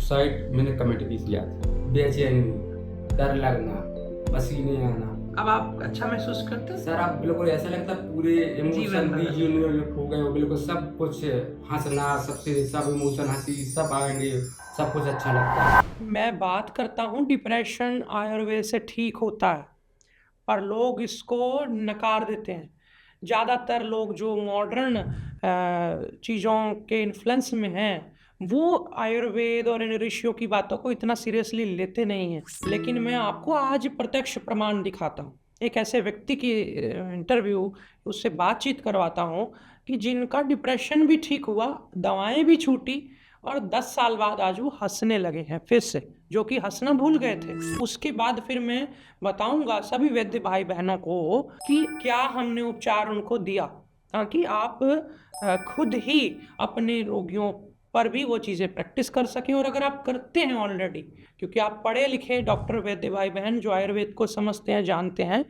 Suicide मैंने commit भी किया था। बेचैनी, डर लगना, पसीने आना। अब आप अच्छा महसूस करते हैं? सर अब बिल्कुल ऐसा लगता है पूरे जीवन इमोशन बदल रीजनरेट हो गए हो, बिल्कुल सब कुछ हंसना, सबसे सब इमोशन हंसी सब आएंगे, सब कुछ अच्छा लगता है। मैं बात करता हूँ डिप्रेशन आयुर्वेद से ठीक होता है, पर लोग इसको नकार देते हैं। ज़्यादातर लोग जो मॉडर्न चीज़ों के इन्फ्लुएंस में हैं, वो आयुर्वेद और इन ऋषियों की बातों को इतना सीरियसली लेते नहीं हैं। लेकिन मैं आपको आज प्रत्यक्ष प्रमाण दिखाता हूँ। एक ऐसे व्यक्ति की इंटरव्यू, उससे बातचीत करवाता हूँ कि जिनका डिप्रेशन भी ठीक हुआ, दवाएं भी छूटी, और 10 साल बाद आज वो हंसने लगे हैं फिर से, जो कि हंसना भूल गए थे। उसके बाद फिर मैं बताऊंगा सभी वैद्य भाई बहनों को कि क्या हमने उपचार उनको दिया, ताकि आप खुद ही अपने रोगियों पर भी वो चीज़ें प्रैक्टिस कर सकें। और अगर आप करते हैं ऑलरेडी, क्योंकि आप पढ़े लिखे डॉक्टर वैद्य भाई बहन जो आयुर्वेद को समझते हैं, जानते हैं,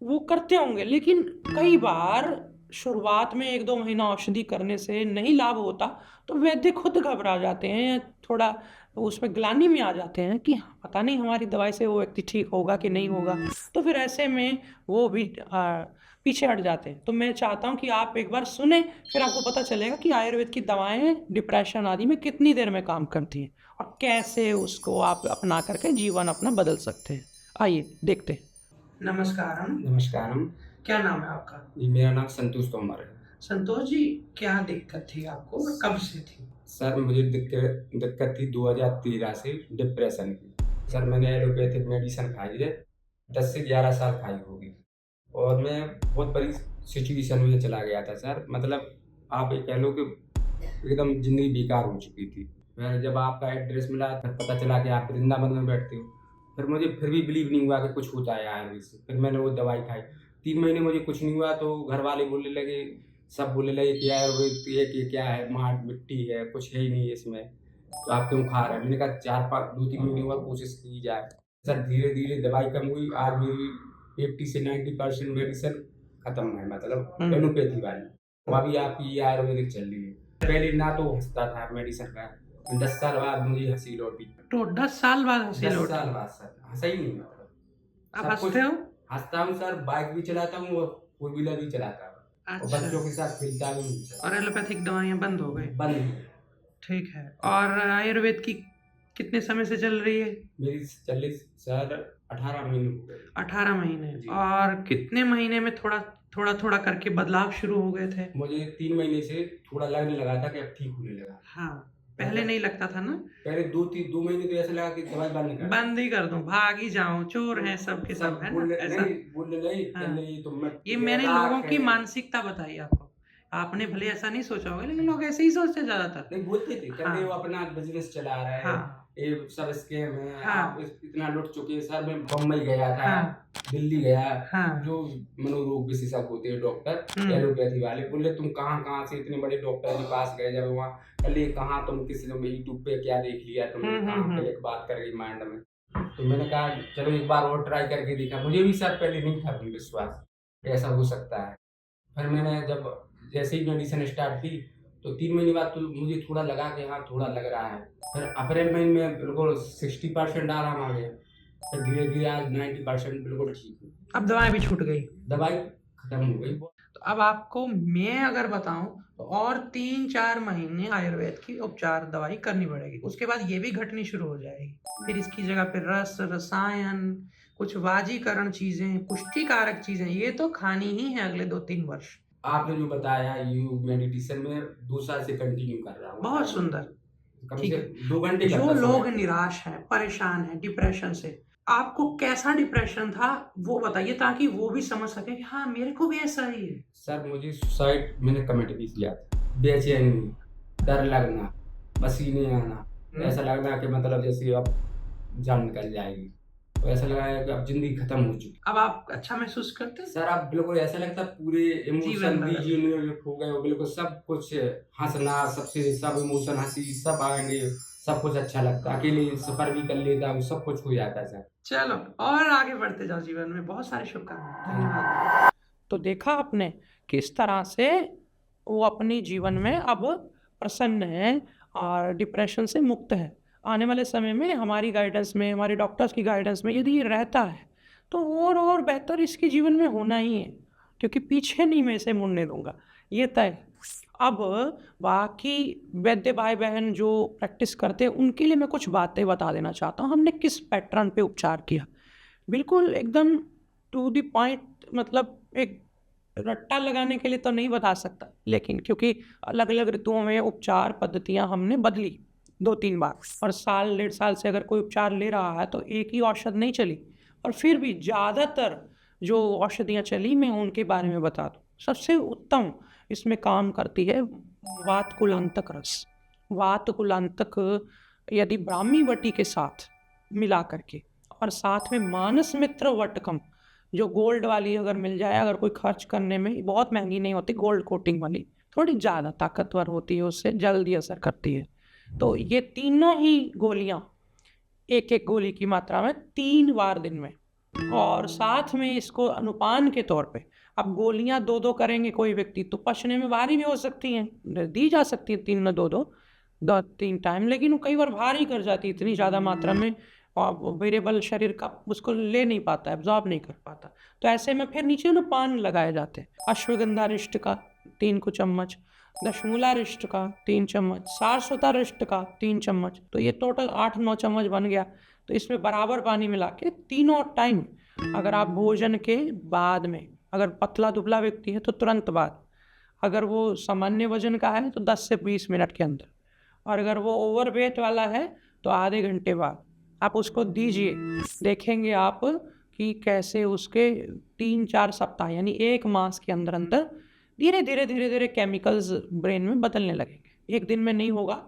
वो करते होंगे। लेकिन कई बार शुरुआत में 1-2 महीना औषधि करने से नहीं लाभ होता, तो वैद्य खुद घबरा जाते हैं या थोड़ा उसमें ग्लानि में आ जाते हैं कि पता नहीं हमारी दवाई से वो व्यक्ति ठीक होगा कि नहीं होगा। तो फिर ऐसे में वो भी पीछे हट जाते हैं। तो मैं चाहता हूँ कि आप एक बार सुने, फिर आपको पता चलेगा कि आयुर्वेद की दवाएं डिप्रेशन आदि में कितनी देर में काम करती हैं और कैसे उसको आप अपना करके जीवन अपना बदल सकते हैं। आइए देखते हैं। नमस्कारम। नमस्कारम। क्या नाम है आपका? जी मेरा नाम संतोष तोमर है। संतोष जी, क्या दिक्कत थी आपको और कब से थी? सर मुझे दिक्कत थी 2013 से डिप्रेशन की। सर मैंने एलोपैथिक मेडिसिन खाई है, 10 से 11 साल खाई होगी, और मैं बहुत बड़ी सिचुएशन में चला गया था सर। मतलब आप ये कह लो कि एकदम ज़िंदगी बेकार हो चुकी थी। मैंने जब आपका एड्रेस मिला, फिर पता चला कि आप वृंदावन में बैठते हो, फिर मुझे फिर भी बिलीव नहीं हुआ कि कुछ होता है आयुर्वेद से। फिर मैंने वो दवाई खाई, 3 महीने मुझे कुछ नहीं हुआ, तो घर वाले बोलने लगे, सब बोलने लगे कि आयुर्वेद ये क्या है, माट मिट्टी है, कुछ है ही नहीं इसमें, तो आप क्यों खा रहे हैं? मैंने कहा 4-5 2-3 महीने और कोशिश की जाए। सर धीरे-धीरे दवाई कम हुई, आज मेरी 80 से 90% मेडिसिन खत्म है, मतलब एलोपैथी वाली। तो अभी आपकी ये आयुर्वेदिक चल रही है। पहले ना तो हँसता था मेडिसिन का, 10 साल बाद मुझे हँसी लौटी। तो 10 साल बाद हंसी 10 लौटी? साल बाद सर, हँसा ही नहीं मतलब। अब सब कुछ हंसते हो? हँसता हूँ सर, बाइक भी चलाता हूँ और फोर व्हीलर भी चलाता हूँ, और अच्छा। बच्चों के साथ खेलता भी हूँ सर। और एलोपैथिक दवाइयाँ बंद हो गई? बंद हो गई। ठीक है। और आयुर्वेद की कितने समय से चल रही है? मेरी चल रही सर 18 महीने हो गए। 18 महीने। जी। और कितने महीने में थोड़ा थोड़ा थोड़ा करके बदलाव शुरू हो गए थे? मुझे 3 महीने से थोड़ा लगने लगा था कि अब ठीक होने लगा। हाँ, पहले नहीं लगता था ना? पहले 2 महीने तो ऐसा लगा कि दवाई बंद कर बंद ही कर दूं, भाग ही जाऊं, चोर हैं सबके सब, है ना? ऐसा बोलने नहीं कि हाँ। नहीं तो मैं ये मैंने लोगों की मानसिकता बताई आपको। आपने भले ऐसा नहीं सोचा होगा, लेकिन लोग ऐसे ही सोचते हैं ज्यादातर। नहीं बोलते थे, कहते हाँ। वो अपना बिजनेस चला रहा है, हाँ। ये सब स्कैम है, हाँ। आप इतना लुट चुके हैं। सर मैं बम्बई गया था, हाँ। दिल्ली गया, हाँ। जो मनोरोग विशेषज्ञ होते हैं डॉक्टर, हम्म। एलोपैथी वाले, बोले तुम कहाँ से इतने बड़े डॉक्टर के पास गए? जब वहाँ कल कहाँ तुम किसी ने यूट्यूब पे क्या देख लिया तुमने, कहाँ क्लिक बात कर गई माइंड में। तो मैंने कहा चलो एक बार और ट्राई करके देखा। मुझे भी सर पहले नहीं था अभी विश्वास कि ऐसा हो सकता है। फिर मैंने जब जैसे ही मेडिसिन स्टार्ट की, तो 3 महीने बाद तो मुझे थोड़ा लगा कि हाँ थोड़ा लग रहा है। फिर अप्रैल महीने में बिल्कुल 60% आराम आ गया। फिर धीरे-धीरे आज 90% बिल्कुल ठीक हूँ। अब दवाएं भी छूट गई? दवाई खत्म हो गई। तो अब आपको मैं अगर बताऊं तो और 3-4 महीने आयुर्वेद की उपचार दवाई करनी पड़ेगी। उसके बाद ये भी घटनी शुरू हो जाएगी। फिर इसकी जगह पे रसायन, कुछ वाजीकरण चीजें, पुष्टिकारक चीजें, ये तो खानी ही है अगले 2-3 वर्ष। आपने जो बताया योग मेडिटेशन में 2 साल से कंटिन्यू कर रहा हूँ। बहुत सुंदर। कम ठीक से है। 2 घंटे जो करता लोग समय। निराश हैं, परेशान हैं डिप्रेशन से, आपको कैसा डिप्रेशन था वो बताइए, ताकि वो भी समझ सके कि हाँ मेरे को भी ऐसा ही है। सर मुझे सुसाइड मैंने कमिट भी किया था। बेचैनी, डर लगना, पसीने आना, ऐसा लगना कि मतलब जैसे अब जान निकल जाएगी। तो ऐसा लगा है कि अब ज़िंदगी खत्म हो चुकी। अब आप अच्छा महसूस करते हैं? सर अब बिल्कुल ऐसा लगता है पूरे जीवन इमोशन बदल रीजनरेट हो गए हो, बिल्कुल सब कुछ हँसना, सबसे सब इमोशन हँसी सब आएँगे, सब कुछ अच्छा लगता है। अकेले सफ़र भी कर लेता हूँ, सब कुछ हो जाता है सर। चलो, और आगे बढ़ते जाओ जीवन में। बहुत सारी शुभकामनाएं। धन्यवाद। तो देखा आपने किस तरह से वो अपनी जीवन में अब प्रसन्न है और डिप्रेशन से मुक्त है। आने वाले समय में हमारी गाइडेंस में, हमारे डॉक्टर्स की गाइडेंस में यदि ये रहता है, तो और बेहतर इसके जीवन में होना ही है, क्योंकि पीछे नहीं मैं इसे मुड़ने दूँगा, ये तय है। अब बाकी वैद्य भाई-बहन जो प्रैक्टिस करते हैं, उनके लिए मैं कुछ बातें बता देना चाहता हूँ, हमने किस पैटर्न पे उपचार किया। बिल्कुल एकदम टू द पॉइंट, मतलब एक रट्टा लगाने के लिए तो नहीं बता सकता, लेकिन क्योंकि अलग-अलग ऋतुओं में उपचार पद्धतियाँ हमने बदली 2-3 बार, और साल, डेढ़ साल से अगर कोई उपचार ले रहा है तो एक ही औषध नहीं चली, और फिर भी ज़्यादातर जो औषधियाँ चली मैं उनके बारे में बता दूँ। सबसे उत्तम इसमें काम करती है वातकुलांतक रस। वातकुलांतक यदि ब्राह्मी वटी के साथ मिला करके, और साथ में मानस मित्र वटकम, जो गोल्ड वाली अगर मिल जाए, अगर कोई खर्च करने में, बहुत महंगी नहीं होती, गोल्ड कोटिंग वाली, थोड़ी ज़्यादा ताकतवर होती है, उससे जल्दी असर करती है। तो ये तीनों ही गोलियाँ, एक-एक गोली की मात्रा में 3 बार दिन में, और साथ में इसको अनुपान के तौर पे, अब गोलियाँ 2-2 करेंगे कोई व्यक्ति तो पचने में भारी भी हो सकती हैं, दी जा सकती है 3 में 2-2, 2-3 टाइम, लेकिन वो कई बार भारी कर जाती है इतनी ज़्यादा मात्रा में, और वो वेरिएबल शरीर का उसको ले नहीं पाता, एब्ज़ॉर्ब नहीं कर पाता। तो ऐसे में फिर नीचे ना पान लगाए जाते हैं। अश्वगंधारिष्ट का 3 को चम्मच, दशमूलारिष्ट का 3 चम्मच, सारस्वतारिष्ट का 3 चम्मच, तो ये टोटल 8-9 चम्मच बन गया। तो इसमें बराबर पानी मिला के तीनों टाइम, अगर आप भोजन के बाद में, अगर पतला-दुबला व्यक्ति है तो तुरंत बाद, अगर वो सामान्य वज़न का है तो 10 से 20 मिनट के अंदर, और अगर वो ओवरवेट वाला है तो आधे घंटे बाद आप उसको दीजिए। देखेंगे आप कि कैसे उसके 3-4 सप्ताह यानी 1 मास के अंदर-अंदर धीरे-धीरे केमिकल्स ब्रेन में बदलने लगेंगे। एक दिन में नहीं होगा,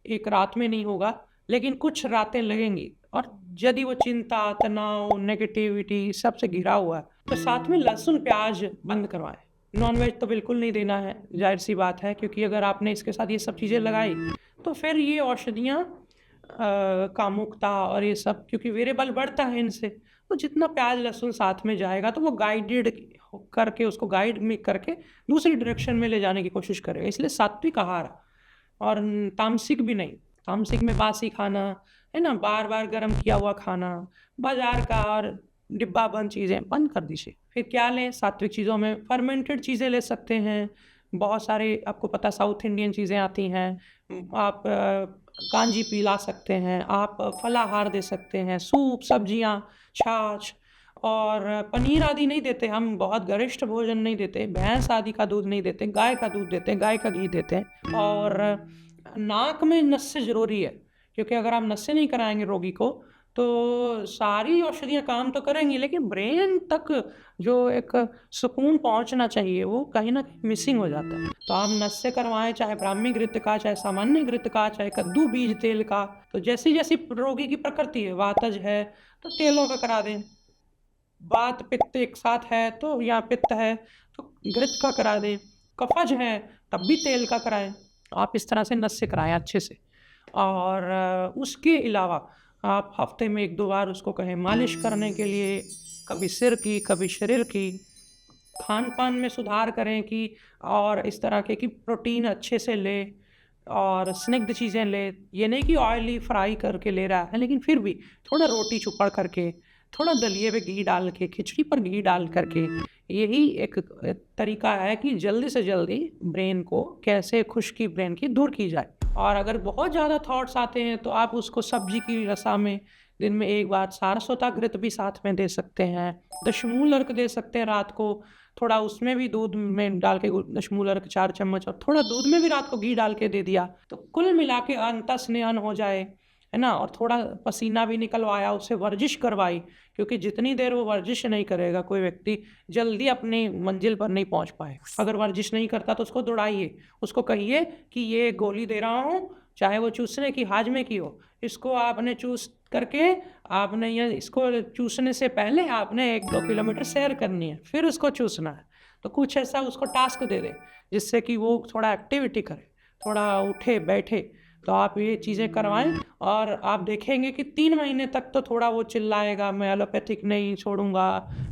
एक रात में नहीं होगा, लेकिन कुछ रातें लगेंगी, और यदि वो चिंता, तनाव, नेगेटिविटी सबसे घिरा हुआ है, तो साथ में लहसुन, प्याज बंद करवाएँ। नॉन-वेज तो बिल्कुल नहीं देना है, ज़ाहिर-सी बात है, क्योंकि अगर आपने इसके साथ ये सब चीज़ें लगाई, तो फिर ये औषधियाँ कामुकता और ये सब, क्योंकि वेरिएबल बढ़ता है इनसे, तो जितना प्याज, लहसुन साथ में जाएगा तो वो गाइडेड करके, उसको गाइड में करके दूसरी डायरेक्शन में ले जाने की कोशिश करेगा। इसलिए सात्विक आहार, और तामसिक भी नहीं। तामसिक में बासी खाना, है ना? बार-बार गरम किया हुआ खाना, बाज़ार का और डिब्बा बंद चीज़ें बंद कर दीजिए। फिर क्या लें? सात्विक चीज़ों में फर्मेंटेड चीज़ें ले सकते हैं। बहुत सारे आपको पता साउथ इंडियन चीज़ें आती हैं। आप कांजी पिला सकते हैं, आप फलाहार दे सकते हैं, सूप, सब्जियाँ, छाछ, और पनीर आदि नहीं देते हम, बहुत गरिष्ठ भोजन नहीं देते, भैंस आदि का दूध नहीं देते, गाय का दूध देते हैं, गाय का घी देते हैं, और नाक में नसें ज़रूरी है, क्योंकि अगर आप नसें नहीं कराएँगे रोगी को, तो सारी औषधियाँ काम तो करेंगी, लेकिन ब्रेन तक जो एक सुकून पहुँचना चाहिए, वो कहीं न कहीं मिसिंग हो जाता है। तो आप नसें करवाएँ, चाहे ब्राह्मी घृत का, चाहे सामान्य घृत का, चाहे कद्दू बीज तेल का, तो जैसी-जैसी रोगी की प्रकृति है, वातज है, तो तेलों का करा दें। वात पित्त एक साथ है तो, या पित्त है तो घृत का करा दें, कफज है तब भी तेल का कराएं। आप इस तरह से नस से कराएं अच्छे से, और उसके अलावा आप हफ्ते में 1-2 बार उसको कहें मालिश करने के लिए, कभी सिर की, कभी शरीर की। खान पान में सुधार करें कि, और इस तरह के कि प्रोटीन अच्छे से ले, और स्निग्ध चीज़ें ले, ये नहीं कि ऑयली फ्राई करके ले रहा है, लेकिन फिर भी थोड़ा रोटी चुपड़ करके, थोड़ा दलिए पे घी डाल के, खिचड़ी पर घी डाल करके, यही एक तरीका है कि जल्दी से जल्दी ब्रेन को कैसे खुश्की ब्रेन की दूर की जाए। और अगर बहुत ज़्यादा थॉट्स आते हैं तो आप उसको सब्जी की रसा में दिन में 1 बार सारस्वता घृत भी साथ में दे सकते हैं, दशमूल अर्क दे सकते हैं रात को, थोड़ा उसमें भी दूध में डाल के दशमूल अर्क 4 चम्मच, और थोड़ा दूध में भी रात को घी डाल के दे दिया, तो कुल मिला के अंतस्नेहन हो जाए, है ना? और थोड़ा पसीना भी निकलवाया, उससे वर्जिश करवाई, क्योंकि जितनी देर वो वर्जिश नहीं करेगा कोई व्यक्ति, जल्दी अपनी मंजिल पर नहीं पहुंच पाए। अगर वर्जिश नहीं करता तो उसको दौड़ाइए, उसको कहिए कि ये गोली दे रहा हूँ, चाहे वो चूसने की, हाजमे की हो, इसको आपने चूस करके, आपने ये इसको चूसने से पहले आपने 1-2 किलोमीटर सैर करनी है, फिर उसको चूसना है। तो कुछ ऐसा उसको टास्क दे दें, जिससे कि वो थोड़ा एक्टिविटी करे, थोड़ा उठे बैठे। तो आप ये चीज़ें करवाएँ, और आप देखेंगे कि 3 महीने तक तो थोड़ा वो चिल्लाएगा, मैं एलोपैथिक नहीं छोड़ूँगा,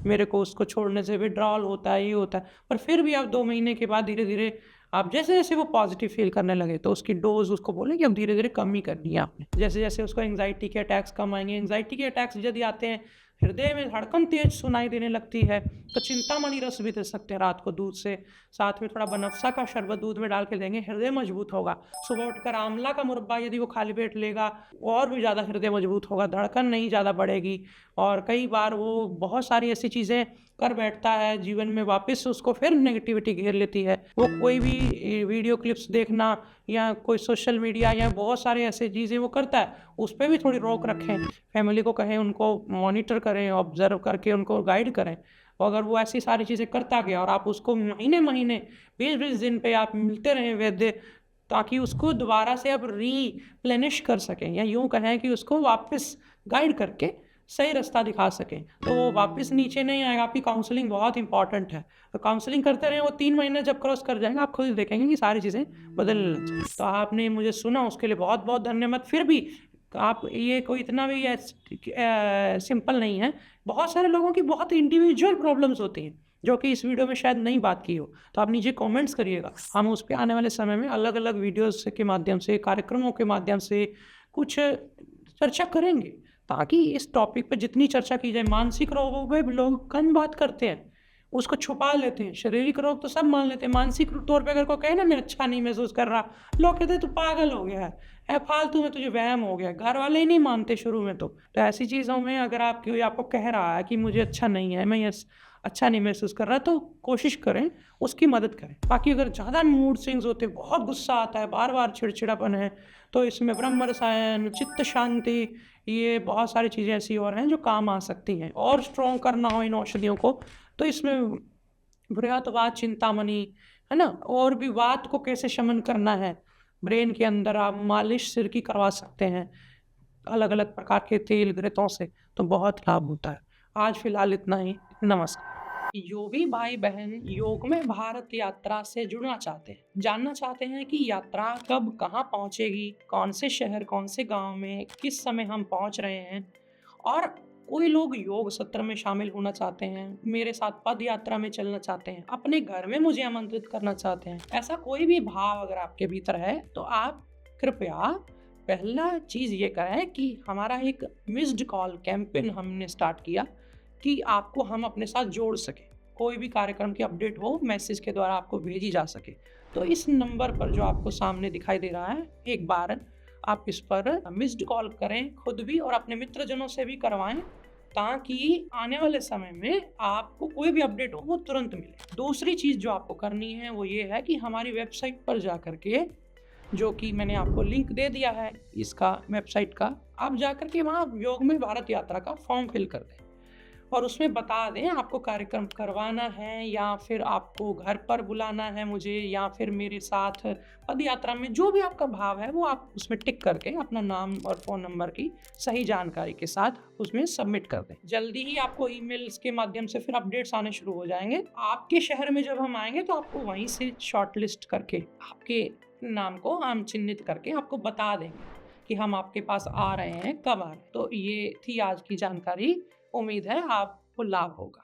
मेरे को उसको छोड़ने से विथड्रॉल होता है, ये होता है। पर फिर भी आप 2 महीने के बाद धीरे-धीरे आप जैसे-जैसे वो पॉज़िटिव फ़ील करने लगे तो उसकी डोज़ उसको बोलें कि अब धीरे-धीरे कम ही करनी है आपने। जैसे-जैसे उसको एंग्ज़ायटी के अटैक्स कम आएँगे, एंग्ज़ायटी के अटैक्स यदि आते हैं, हृदय में धड़कन तेज़ सुनाई देने लगती है, तो चिंतामणि रस भी दे सकते हैं रात को दूध से। साथ में थोड़ा बनफशा का शरबत दूध में डाल के देंगे, हृदय मजबूत होगा। सुबह उठकर आंवला का मुरब्बा यदि वो खाली पेट लेगा, और भी ज़्यादा हृदय मजबूत होगा, धड़कन नहीं ज़्यादा बढ़ेगी। और कई बार वो बहुत सारी ऐसी चीज़ें कर बैठता है जीवन में, वापस उसको फिर नेगेटिविटी घेर लेती है। वो कोई भी वीडियो क्लिप्स देखना या कोई सोशल मीडिया या बहुत सारे ऐसे चीज़ें वो करता है, उस पे भी थोड़ी रोक रखें। फैमिली को कहें, उनको मॉनिटर करें, ऑब्ज़र्व करके उनको गाइड करें। और अगर वो ऐसी सारी चीज़ें करता गया और आप उसको महीने-महीने, 20-20 दिन पे आप मिलते रहें वैद्य, ताकि उसको दोबारा से आप रिप्लेनिश कर सकें, या यूँ कहें कि उसको वापस गाइड करके सही रास्ता दिखा सकें, तो वो वापस नीचे नहीं आएगा। आपकी काउंसलिंग बहुत इंपॉर्टेंट है। तो काउंसलिंग करते रहें, वो 3 महीने जब क्रॉस कर जाएँगे, आप खुद ही देखेंगे कि सारी चीज़ें बदलने लग जाएँगी। तो आपने मुझे सुना, उसके लिए बहुत-बहुत धन्यवाद। फिर भी आप, ये कोई इतना भी सिंपल नहीं है। बहुत सारे लोगों की बहुत इंडिविजुअल प्रॉब्लम्स होती हैं, जो कि इस वीडियो में शायद नहीं बात की हो। तो आप नीचे कमेंट्स करिएगा। हम उस पे आने वाले समय में अलग-अलग वीडियोज़ के माध्यम से, कार्यक्रमों के माध्यम से कुछ चर्चा करेंगे, ताकि इस टॉपिक पे जितनी चर्चा की जाए। मानसिक रोगों पे भी लोग कम बात करते हैं, उसको छुपा लेते हैं। शारीरिक रोग तो सब मान लेते हैं, मानसिक तौर पे अगर कोई कहे ना मैं अच्छा नहीं महसूस कर रहा, लोग कहते हैं तू पागल हो गया है, फालतू में तुझे वहम हो गया। घर वाले ही नहीं मानते शुरू में तो ऐसी चीज़ों में अगर आप, कोई आपको कह रहा है कि मुझे अच्छा नहीं है, मैं ये अच्छा नहीं महसूस कर रहा, तो कोशिश करें उसकी मदद करें। बाकी अगर ज़्यादा मूड स्विंग्स होते हैं, बहुत गुस्सा आता है, बार-बार चिड़चिड़ापन है, तो इसमें ब्रह्म रसायन, चित्त शांति, ये बहुत सारी चीज़ें ऐसी और हैं जो काम आ सकती हैं। और स्ट्रॉन्ग करना हो इन औषधियों को, तो इसमें बृहतवात चिंतामणि, है ना? और भी वात को कैसे शमन करना है, ब्रेन के अंदर आप मालिश सिर की करवा सकते हैं, अलग-अलग प्रकार के तेल, घृतों से, तो बहुत लाभ होता है। आज फ़िलहाल इतना ही। नमस्कार। योगी भाई-बहन योग में भारत यात्रा से जुड़ना चाहते हैं। जानना चाहते हैं कि यात्रा कब कहाँ पहुँचेगी, कौन से शहर, कौन से गाँव में, किस समय हम पहुँच रहे हैं, और कोई लोग योग सत्र में शामिल होना चाहते हैं, मेरे साथ पद यात्रा में चलना चाहते हैं, अपने घर में मुझे आमंत्रित करना चाहते हैं। ऐसा कोई भी भाव अगर आपके भीतर है, तो आप कृपया पहला चीज़ ये करें कि हमारा एक मिस्ड कॉल कैंपेन हमने स्टार्ट किया कि आपको हम अपने साथ जोड़ सकें। कोई भी कार्यक्रम की अपडेट हो, मैसेज के द्वारा आपको भेजी जा सके। तो इस नंबर पर जो आपको सामने दिखाई दे रहा है, एक बार आप इस पर मिस्ड कॉल करें, खुद भी और अपने मित्रजनों से भी करवाएं, ताकि आने वाले समय में आपको कोई भी अपडेट हो वो तुरंत मिले। दूसरी चीज़ जो आपको करनी है वो ये है कि हमारी वेबसाइट पर जा कर के, जो कि मैंने आपको लिंक दे दिया है इसका, वेबसाइट का, आप जा कर के वहाँ योग में भारत यात्रा का फॉर्म फिल कर दें और उसमें बता दें आपको कार्यक्रम करवाना है या फिर आपको घर पर बुलाना है मुझे, या फिर मेरे साथ पद यात्रा में, जो भी आपका भाव है वो आप उसमें टिक करके अपना नाम और फ़ोन नंबर की सही जानकारी के साथ उसमें सबमिट कर दें। जल्दी ही आपको ईमेल्स के माध्यम से फिर अपडेट्स आने शुरू हो जाएंगे। आपके शहर में जब हम आएंगे तो आपको वहीं से शॉर्टलिस्ट करके आपके नाम को हम चिन्हित करके आपको बता देंगे कि हम आपके पास आ रहे हैं, कब आ रहे हैं। तो ये थी आज की जानकारी। उम्मीद है आपको लाभ होगा।